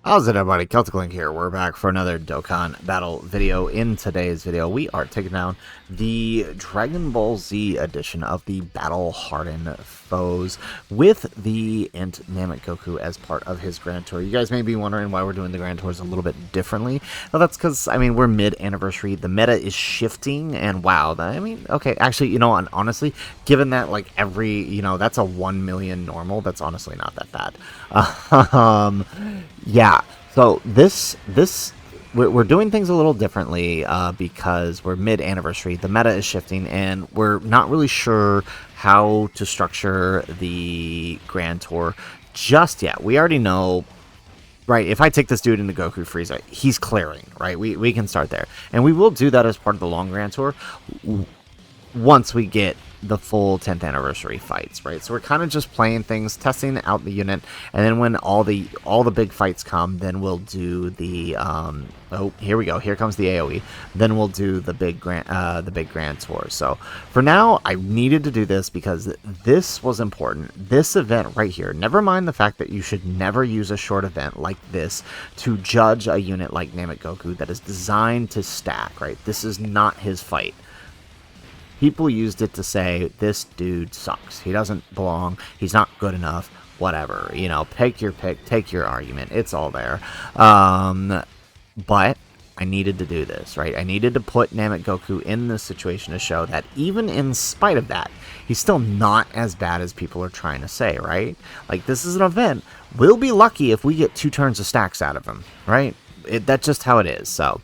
How's it, everybody? Celtic Link here. We're back for another Dokkan battle video. In today's video, we are taking down the Dragon Ball Z edition of the Battle Hardened Foes with the NAMEK GOKU as part of his Grand Tour. You guys may be wondering why we're doing the Grand Tours a little bit differently. Well, that's because, I mean, we're mid-anniversary. The meta is shifting, and wow, okay, actually, you know, and honestly, given that, like, that's a 1 million normal, that's honestly not that bad. Yeah, so we're doing things a little differently because we're mid-anniversary. The meta is shifting, and we're not really sure how to structure the Grand Tour just yet. We already know, right, if I take this dude into Goku Frieza, he's clearing, right? We can start there. And we will do that as part of the long Grand Tour once we get the full 10th anniversary fights, right? So we're kind of just playing things, testing out the unit, and then when all the big fights come, then we'll do the oh, here we go, here comes the AoE. Then we'll do the big grand tour. So for now, I needed to do this because this was important. This event right here, never mind the fact that you should never use a short event like this to judge a unit like NAMEK GOKU that is designed to stack, right? This is not his fight. People used it to say, this dude sucks. He doesn't belong. He's not good enough. Whatever. You know, take your pick. Take your argument. It's all there. But I needed to do this, right? I needed to put NAMEK GOKU in this situation to show that even in spite of that, he's still not as bad as people are trying to say, right? Like, this is an event. We'll be lucky if we get 2 turns of stacks out of him, right? That's just how it is. So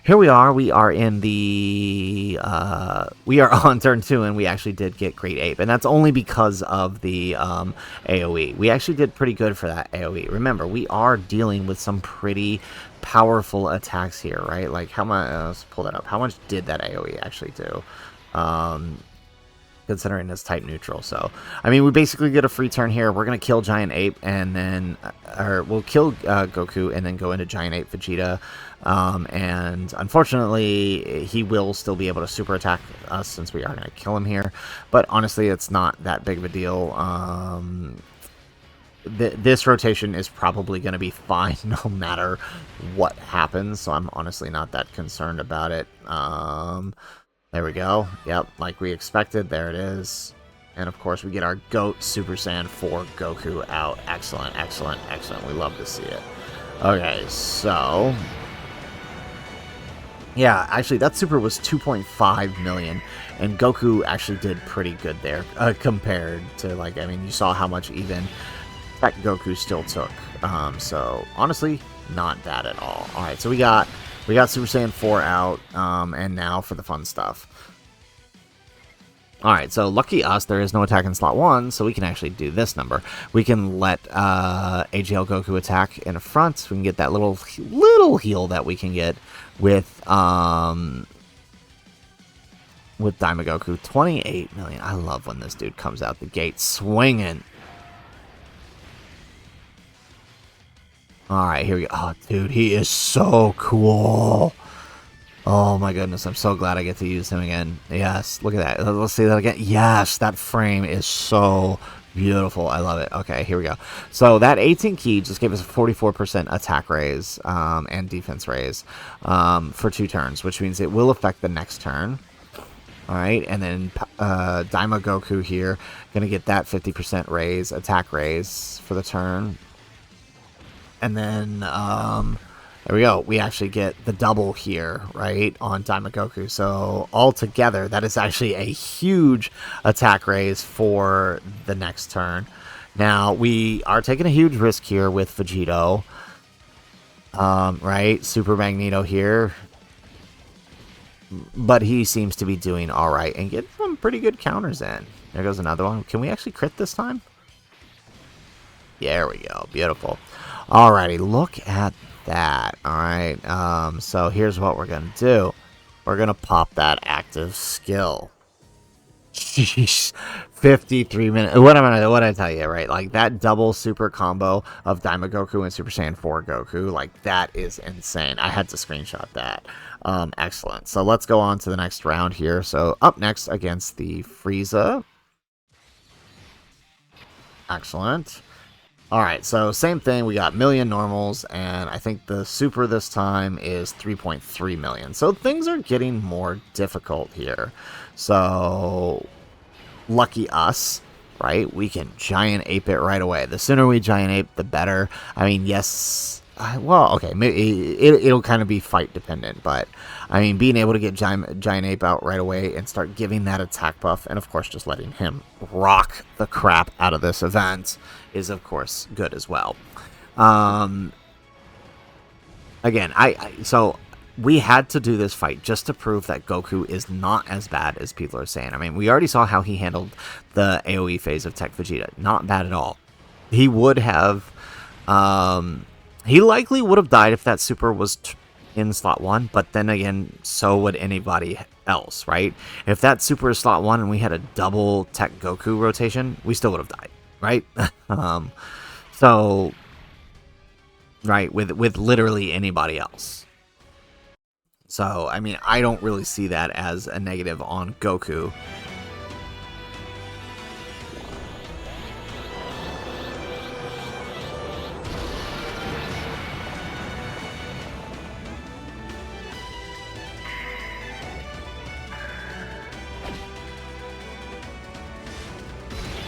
here we are. We are in the we are on turn 2, and we actually did get Great Ape, and that's only because of the AoE. We actually did pretty good for that AoE. Remember, we are dealing with some pretty powerful attacks here, right? Like, how much? Let's pull that up. How much did that AoE actually do? Considering it's type neutral. So, I mean, we basically get a free turn here. We're going to kill Giant Ape, and then, or we'll kill Goku, and then go into Giant Ape Vegeta. And unfortunately, he will still be able to super attack us since we are going to kill him here. But honestly, it's not that big of a deal. This rotation is probably going to be fine no matter what happens. So I'm honestly not that concerned about it. There we go. Yep, like we expected. There it is. And of course, we get our GOAT Super Saiyan 4 Goku out. Excellent, excellent, excellent. We love to see it. Okay, so yeah, actually, that super was 2.5 million, and Goku actually did pretty good there compared to, like, I mean, you saw how much even Tech Goku still took. So honestly, not bad at all. All right, so we got Super Saiyan 4 out, and now for the fun stuff. Alright, so lucky us, there is no attack in slot 1, so we can actually do this number. We can let AGL Goku attack in front, we can get that little heal that we can get with Daima Goku. 28 million. I love when this dude comes out the gate swinging. Alright, here we go. Oh, dude, he is so cool. Oh my goodness, I'm so glad I get to use him again. Yes, look at that. Let's see that again. Yes, that frame is so beautiful. I love it. Okay, here we go. So that 18 key just gave us a 44% attack raise and defense raise for 2 turns, which means it will affect the next turn. Alright, and then Daima Goku here, going to get that 50% raise, attack raise for the turn. And then there we go. We actually get the double here, right, on Daima Goku. So altogether, that is actually a huge attack raise for the next turn. Now, we are taking a huge risk here with Vegito. Right, Super Magneto here. But he seems to be doing alright and get some pretty good counters in. There goes another one. Can we actually crit this time? There we go. Beautiful. Alrighty, look at that. Alright, so here's what we're gonna do. We're gonna pop that active skill. Jeez, 53 minutes. What did I tell you, right? Like, that double super combo of Daima Goku and Super Saiyan 4 Goku, like, that is insane. I had to screenshot that. Excellent. So let's go on to the next round here. So up next against the Frieza. Excellent. Alright, so same thing, we got million normals, and I think the super this time is 3.3 million. So things are getting more difficult here. So, lucky us, right? We can giant ape it right away. The sooner we giant ape, the better. I mean, yes, well, okay, maybe it'll kind of be fight dependent, but I mean, being able to get giant ape out right away and start giving that attack buff, and of course just letting him rock the crap out of this event is of course good as well. Again, so we had to do this fight just to prove that Goku is not as bad as people are saying. I mean, we already saw how he handled the AoE phase of Tech Vegeta. Not bad at all. He would have, he likely would have died if that super was in slot 1, but then again, so would anybody else, right? If that super is slot 1 and we had a double Tech Goku rotation, we still would have died, right? So, right, with literally anybody else. So, I mean, I don't really see that as a negative on Goku.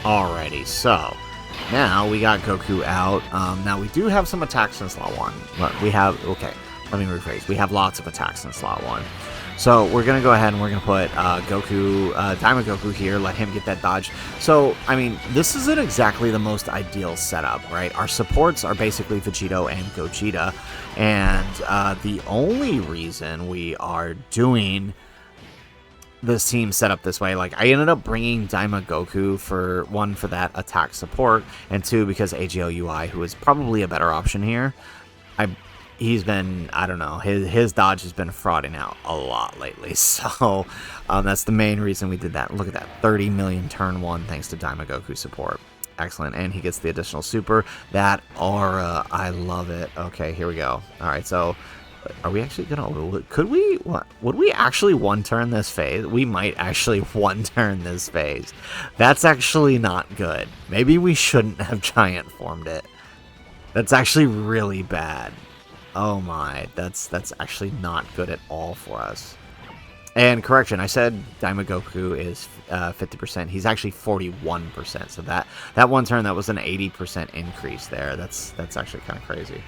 Alrighty, so now we got Goku out. Now we do have some attacks in slot 1. But we have, okay, let me rephrase. We have lots of attacks in slot 1. So we're going to go ahead and we're going to put Diamond Goku here, let him get that dodge. So, I mean, this isn't exactly the most ideal setup, right? Our supports are basically Vegito and Gogeta, and the only reason we are doing this team set up this way, like, I ended up bringing Daima Goku for one, for that attack support, and two, because AGL UI, who is probably a better option here, he's been, I don't know, his dodge has been frauding out a lot lately, so that's the main reason we did that. Look at that, 30 million turn 1 thanks to Daima Goku support. Excellent, and he gets the additional super. That aura, I love it. Okay, here we go. Alright, so are we actually gonna, would we actually one-turn this phase? We might actually one-turn this phase. That's actually not good. Maybe we shouldn't have giant formed it. That's actually really bad. Oh my, that's actually not good at all for us. And correction, I said Daima Goku is 50%. He's actually 41%. So that one turn, that was an 80% increase there. That's actually kind of crazy.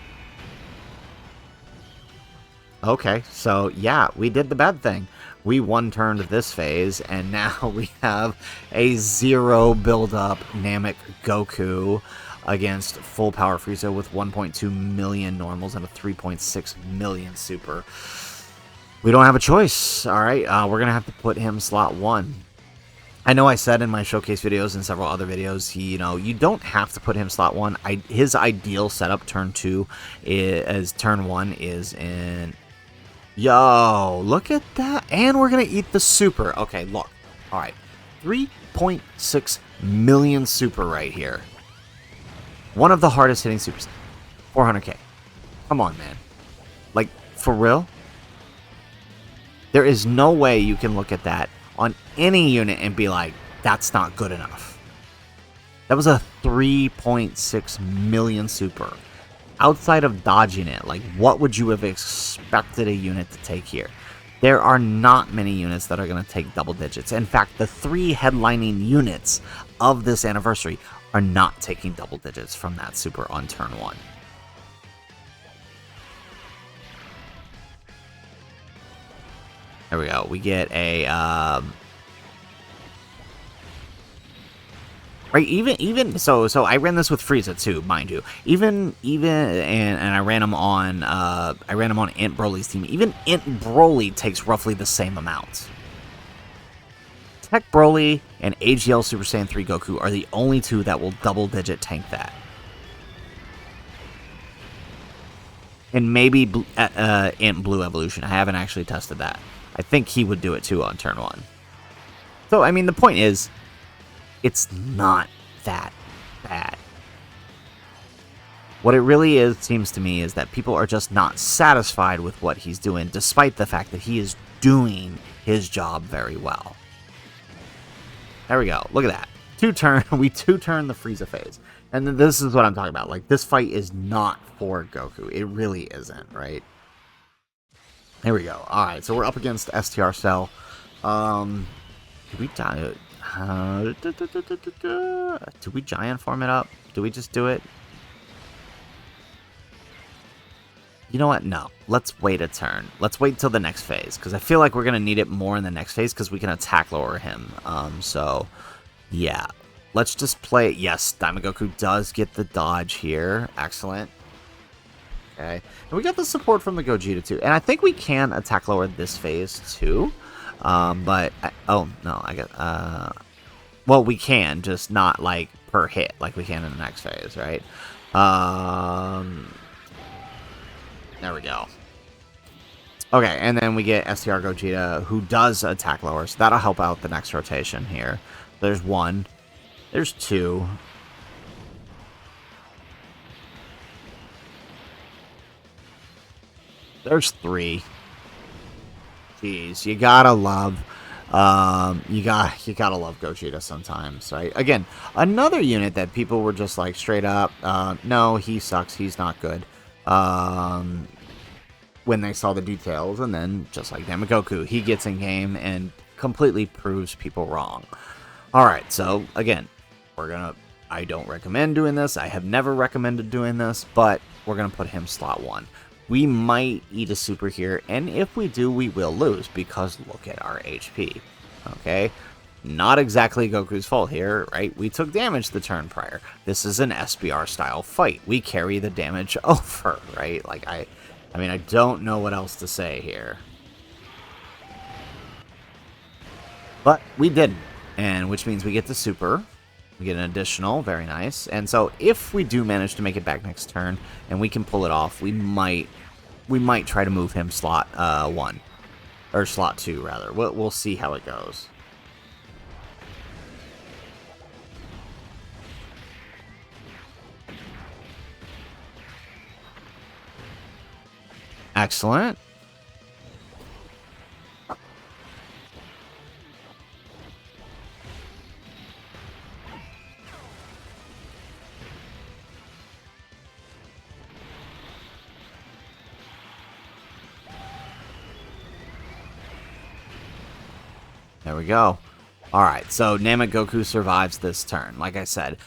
Okay, so yeah, we did the bad thing. We one-turned this phase, and now we have a 0 build-up Namek Goku against full power Frieza with 1.2 million normals and a 3.6 million super. We don't have a choice, alright? We're going to have to put him slot 1. I know I said in my showcase videos and several other videos, you don't have to put him slot 1. His ideal setup turn 2 as turn 1 is in... Yo, look at that. And we're going to eat the super. Okay, look. Alright. 3.6 million super right here. One of the hardest hitting supers. 400k. Come on, man. Like, for real? There is no way you can look at that on any unit and be like, that's not good enough. That was a 3.6 million super. Outside of dodging it, like, what would you have expected a unit to take here? There are not many units that are going to take double digits. In fact, the 3 headlining units of this anniversary are not taking double digits from that super on turn 1. There we go. We get a right, even so I ran this with Frieza too, mind you. Even and I ran him on Int Broly's team. Even Int Broly takes roughly the same amount. Tech Broly and AGL Super Saiyan 3 Goku are the only 2 that will double digit tank that. And maybe Int Blue Evolution. I haven't actually tested that. I think he would do it too on turn 1. So, I mean, the point is, it's not that bad. What it really is, seems to me, is that people are just not satisfied with what he's doing, despite the fact that he is doing his job very well. There we go. Look at that. We two-turn the Frieza phase. And this is what I'm talking about. Like, this fight is not for Goku. It really isn't, right? Here we go. Alright, so we're up against STR Cell. Did we die? Do we giant form it up? Do we just do it? You know what? No. Let's wait a turn. Let's wait till the next phase, because I feel like we're going to need it more in the next phase, because we can attack lower him. So, yeah. Let's just play it. Yes, NAMEK GOKU does get the dodge here. Excellent. Okay. And we got the support from the Gogeta, too. And I think we can attack lower this phase, too. Oh, no, I get, well, we can, just not, like, per hit, like we can in the next phase, right? There we go. Okay, and then we get STR Gogeta, who does attack lower, so that'll help out the next rotation here. There's one. There's two. There's three. Jeez, you gotta love, you gotta love Gogeta sometimes, right? Again, another unit that people were just like straight up, no, he sucks, he's not good. When they saw the details, and then just like NAMEK GOKU, he gets in game and completely proves people wrong. All right, so again, I don't recommend doing this. I have never recommended doing this, but we're gonna put him slot 1. We might eat a super here, and if we do, we will lose, because look at our HP, okay? Not exactly Goku's fault here, right? We took damage the turn prior. This is an SBR-style fight. We carry the damage over, right? Like, I mean, I don't know what else to say here. But we didn't, and which means we get the super. We get an additional, very nice. And so if we do manage to make it back next turn and we can pull it off, we might try to move him slot 1 or slot 2 rather. We'll see how it goes. Excellent. There we go. Alright, so NAMEK GOKU survives this turn. Like I said,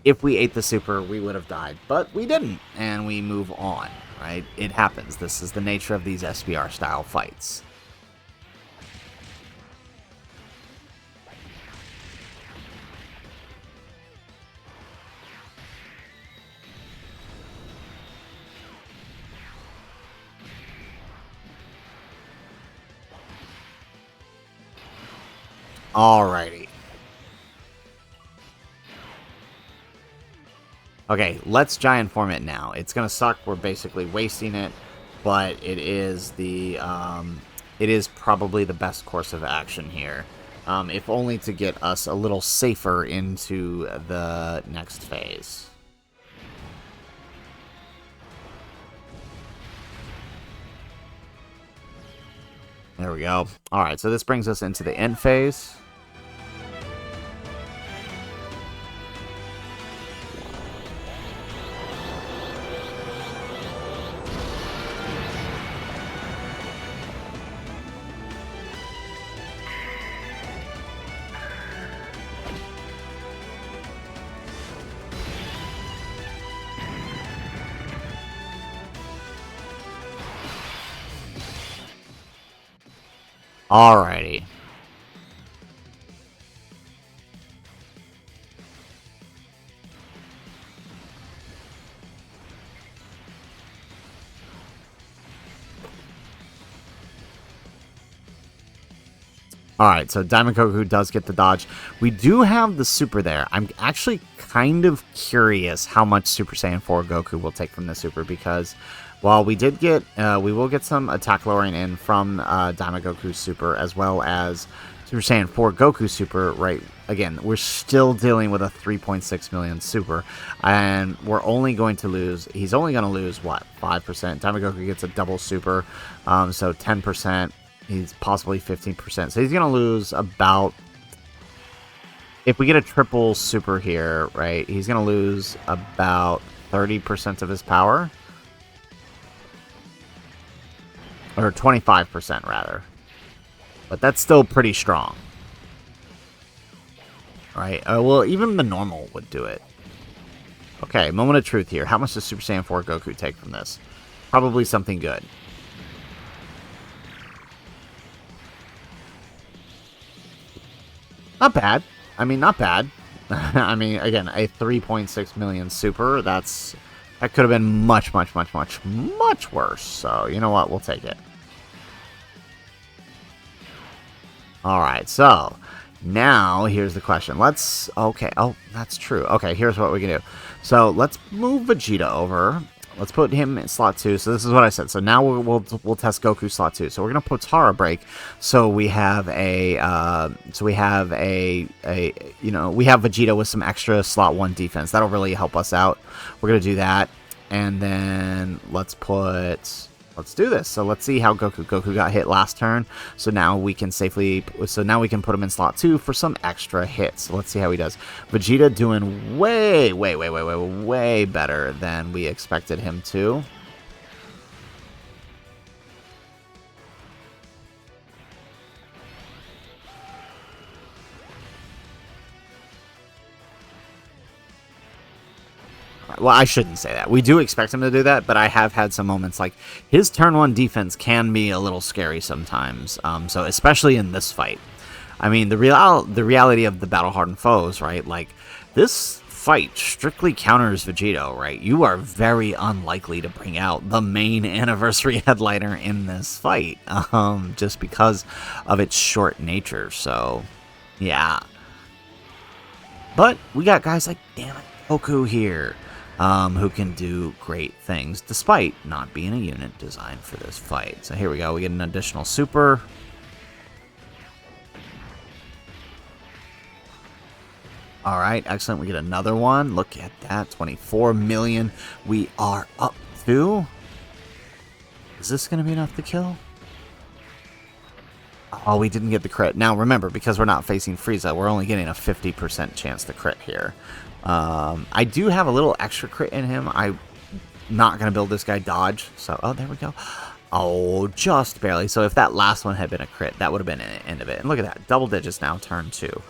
if we ate the super, we would have died. But we didn't, and we move on, right? It happens. This is the nature of these SBR-style fights. Alrighty. Okay, let's giant form it now. It's gonna suck. We're basically wasting it, but it is it is probably the best course of action here, if only to get us a little safer into the next phase. There we go. All right, so this brings us into the end phase. Alrighty. Alright, so NAMEK GOKU does get the dodge. We do have the super there. I'm actually kind of curious how much Super Saiyan 4 Goku will take from the super, because while we did get, we will get some attack lowering in from NAMEK GOKU's super, as well as Super Saiyan 4 Goku super, right? Again, we're still dealing with a 3.6 million super, and we're only going to lose, he's only going to lose, what, 5%? NAMEK GOKU gets a double super, so 10%. He's possibly 15%. So he's going to lose about if we get a triple super here, right, he's going to lose about 30% of his power. Or 25% rather. But that's still pretty strong. Right? Well, even the normal would do it. Okay, moment of truth here. How much does Super Saiyan 4 Goku take from this? Probably something good. Not bad. I mean, not bad. I mean, again, a 3.6 million super, that could have been much, much, much, much, much worse. So, you know what? We'll take it. Alright, so now here's the question. Okay, oh, that's true. Okay, here's what we can do. So let's move Vegeta over. Let's put him in slot 2. So this is what I said. So now we'll test Goku slot 2. So we're gonna put Tara break. So we have we have Vegeta with some extra slot 1 defense. That'll really help us out. We're gonna do that, and then let's do this. So let's see how Goku got hit last turn. So now we can put him in slot 2 for some extra hits. So let's see how he does. Vegeta doing way better than we expected him to. Well, I shouldn't say that. We do expect him to do that, but I have had some moments like his turn 1 defense can be a little scary sometimes. So especially in this fight. I mean, the reality of the Battle Hardened Foes, right? Like, this fight strictly counters Vegeta, right? You are very unlikely to bring out the main anniversary headliner in this fight, just because of its short nature. So, yeah. But we got guys like, damn it, Goku here. Who can do great things, despite not being a unit designed for this fight. So here we go, we get an additional super. Alright, excellent, we get another one. Look at that, 24 million we are up to. Is this going to be enough to kill? Oh, we didn't get the crit. Now remember, because we're not facing Frieza, we're only getting a 50% chance to crit here. I do have a little extra crit in him. I'm not going to build this guy dodge. So, oh, there we go. Oh, just barely. So if that last one had been a crit, that would have been the end of it. And look at that. Double digits now, turn 2.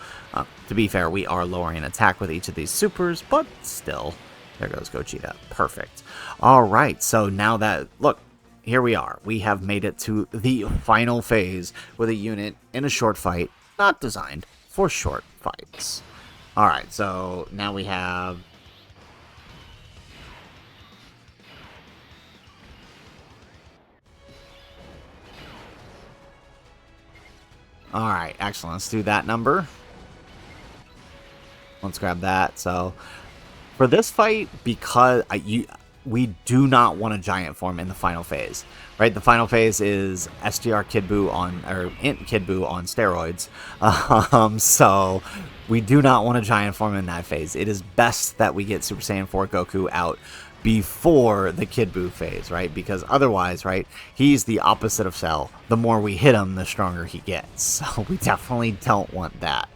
To be fair, we are lowering attack with each of these supers, but still. There goes Gogeta. Perfect. All right. So now that, look, here we are. We have made it to the final phase with a unit in a short fight, not designed for short fights. Alright, so now we have... Alright, excellent. Let's do that number. Let's grab that. So, for this fight, because we do not want a giant form in the final phase, right? The final phase is SDR Kid Buu Int Kid Buu on steroids. So we do not want a giant form in that phase. It is best that we get Super Saiyan 4 Goku out before the Kid Buu phase, right? Because otherwise, right, he's the opposite of Cell. The more we hit him, the stronger he gets. So we definitely don't want that.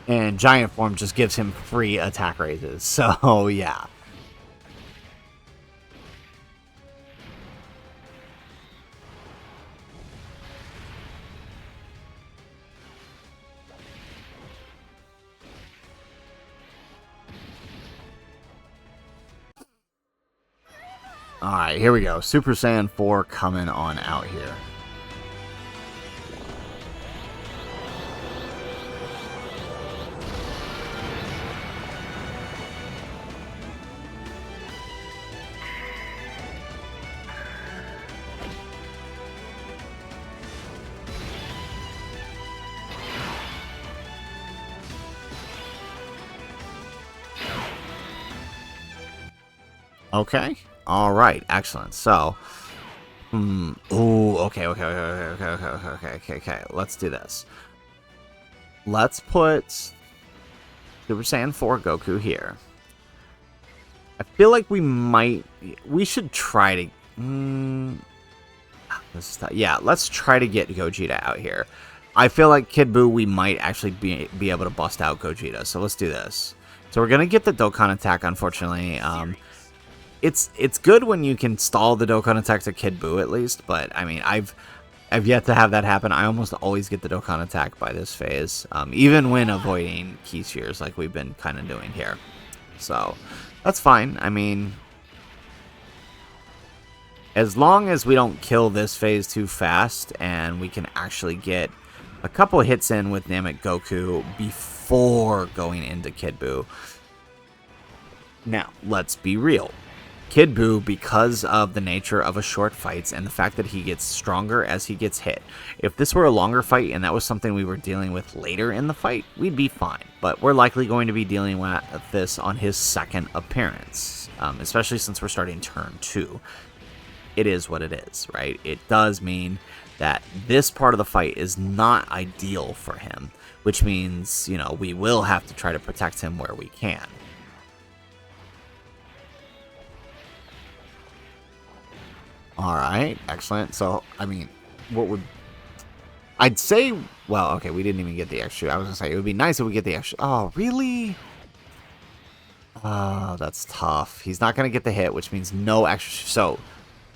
And giant form just gives him free attack raises. So, yeah. Alright, here we go. Super Saiyan 4 coming on out here. Okay. All right. Excellent. So, ooh. Okay. Let's do this. Let's put Super Saiyan 4 Goku here. I feel like we should try to. Yeah. Let's try to get Gogeta out here. I feel like Kid Buu, we might actually be able to bust out Gogeta. So let's do this. So we're going to get the Dokkan attack, unfortunately. It's good when you can stall the Dokkan attack to Kid Buu, at least. But, I mean, I've yet to have that happen. I almost always get the Dokkan attack by this phase. Even when avoiding Key Spheres like we've been kind of doing here. So, that's fine. I mean, as long as we don't kill this phase too fast and we can actually get a couple hits in with NAMEK GOKU before going into Kid Buu. Now, let's be real. Kid Buu, because of the nature of a short fights and the fact that he gets stronger as he gets hit. If this were a longer fight and that was something we were dealing with later in the fight, we'd be fine. But we're likely going to be dealing with this on his second appearance, especially since we're starting turn 2. It is what it is, right? It does mean that this part of the fight is not ideal for him, which means, you know, we will have to try to protect him where we can. Alright, excellent. So, I mean, what would... I'd say... Well, okay, we didn't even get the extra. I was going to say, it would be nice if we get the extra... Oh, really? Oh, that's tough. He's not going to get the hit, which means no extra... So,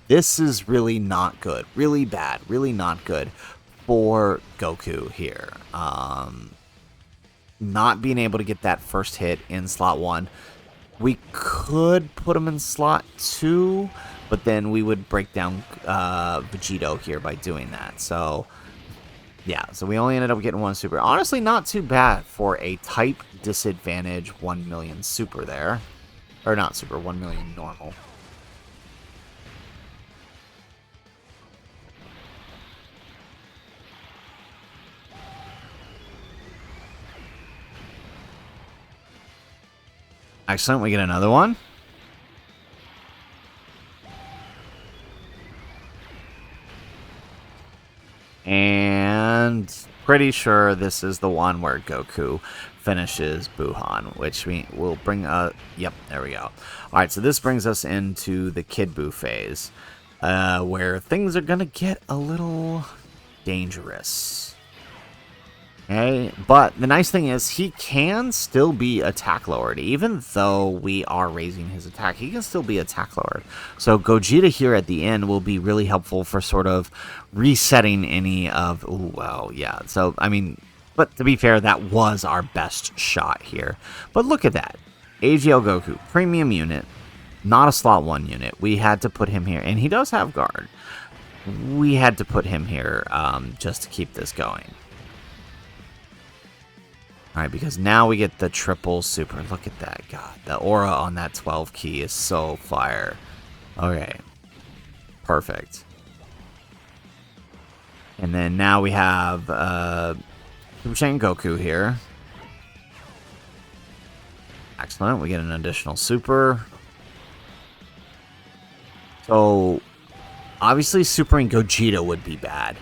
this is really not good. Really bad. Really not good for Goku here. Not being able to get that first hit in slot 1. We could put him in slot 2, but then we would break down Vegito here by doing that. So, yeah. So we only ended up getting 1 super. Honestly, not too bad for a type disadvantage 1 million super there. Or not super, 1 million normal. Excellent, we get another one. And pretty sure this is the one where Goku finishes Buhan, which we will bring yep, there we go. Alright, so this brings us into the Kid Buu phase, where things are gonna get a little dangerous. Okay, but the nice thing is he can still be attack lowered. Even though we are raising his attack, he can still be attack lowered. So Gogeta here at the end will be really helpful for sort of resetting any of... Ooh, well, yeah. So, I mean, but to be fair, that was our best shot here. But look at that. AGL Goku, premium unit, not a slot 1 unit. We had to put him here, and he does have guard. We had to put him here just to keep this going. Alright, because now we get the triple super. Look at that. God, the aura on that 12 key is so fire. Okay. Perfect. And then now we have Super Saiyan Goku here. Excellent. We get an additional super. So, obviously supering Gogeta would be bad.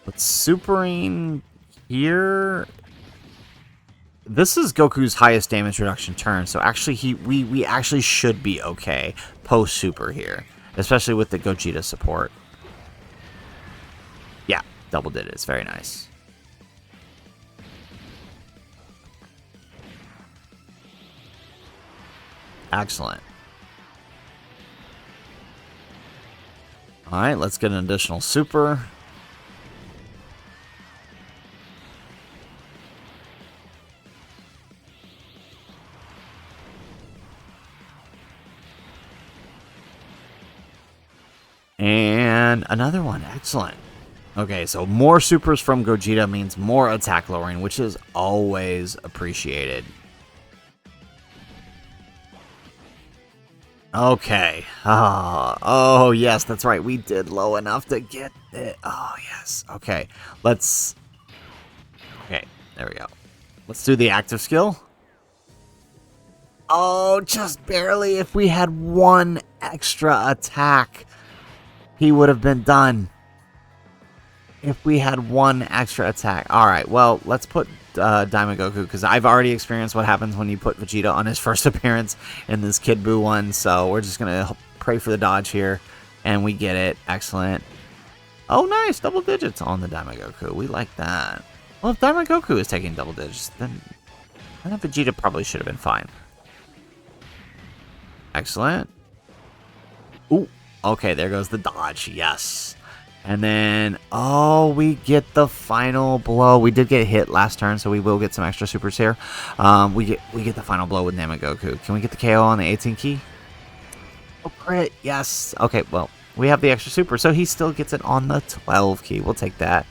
But supering here... This is Goku's highest damage reduction turn, so actually we actually should be okay post super here, especially with the Gogeta support. Yeah, double did it. It's very nice. Excellent. All right, let's get an additional super. And another one. Excellent. Okay, so more supers from Gogeta means more attack lowering, which is always appreciated. Okay. Oh, yes, that's right. We did low enough to get it. Oh, yes. Okay, let's... Okay, there we go. Let's do the active skill. Oh, just barely. If we had 1 extra attack, he would have been done. If we had 1 extra attack. Alright, well, let's put Daima Goku, because I've already experienced what happens when you put Vegeta on his first appearance in this Kid Buu one, so we're just going to pray for the dodge here, and we get it. Excellent. Oh, nice. Double digits on the NAMEK GOKU. We like that. Well, if NAMEK GOKU is taking double digits, then Vegeta probably should have been fine. Excellent. Ooh. Okay, there goes the dodge. Yes. And then, oh, we get the final blow. We did get hit last turn, so we will get some extra supers here. We get the final blow with NAMEK GOKU. Can we get the KO on the 18 key? Oh, crit. Yes. Okay, well, we have the extra super, so he still gets it on the 12 key. We'll take that.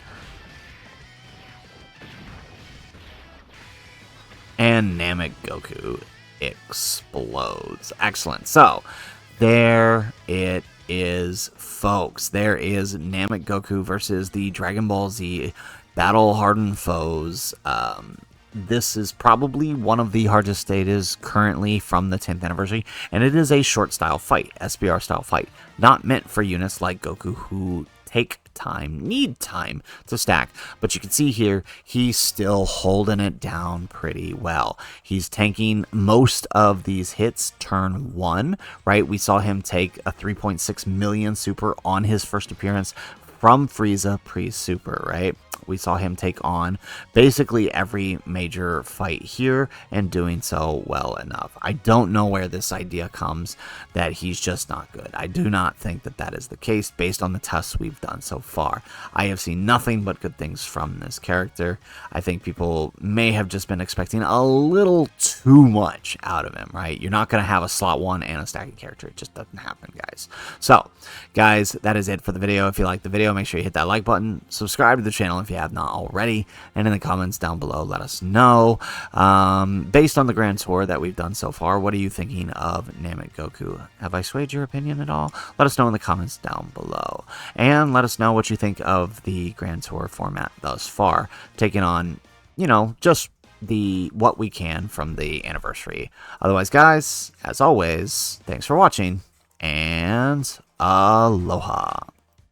And NAMEK GOKU explodes. Excellent. So, there it is, folks. There is NAMEK GOKU versus the Dragon Ball Z Battle Hardened Foes. This is probably one of the hardest stages currently from the 10th anniversary, and it is a short style fight, SBR style fight, not meant for units like Goku who need time to stack. But you can see here, he's still holding it down pretty well. He's tanking most of these hits turn 1, right? We saw him take a 3.6 million super on his first appearance from Frieza pre-super, right? We saw him take on basically every major fight here and doing so well enough. I don't know where this idea comes that he's just not good. I do not think that that is the case based on the tests we've done so far. I have seen nothing but good things from this character. I think people may have just been expecting a little too much out of him, right? You're not going to have a slot 1 and a stacking character. It just doesn't happen, guys. So, guys, that is it for the video. If you like the video, make sure you hit that like button, subscribe to the channel if you have not already, and in the comments down below, let us know, based on the grand tour that we've done so far, what are you thinking of NAMEK GOKU? Have I swayed your opinion at all? Let us know in the comments down below, and let us know what you think of the grand tour format thus far, taking on, you know, just what we can from the anniversary. Otherwise, guys, as always, thanks for watching, and aloha.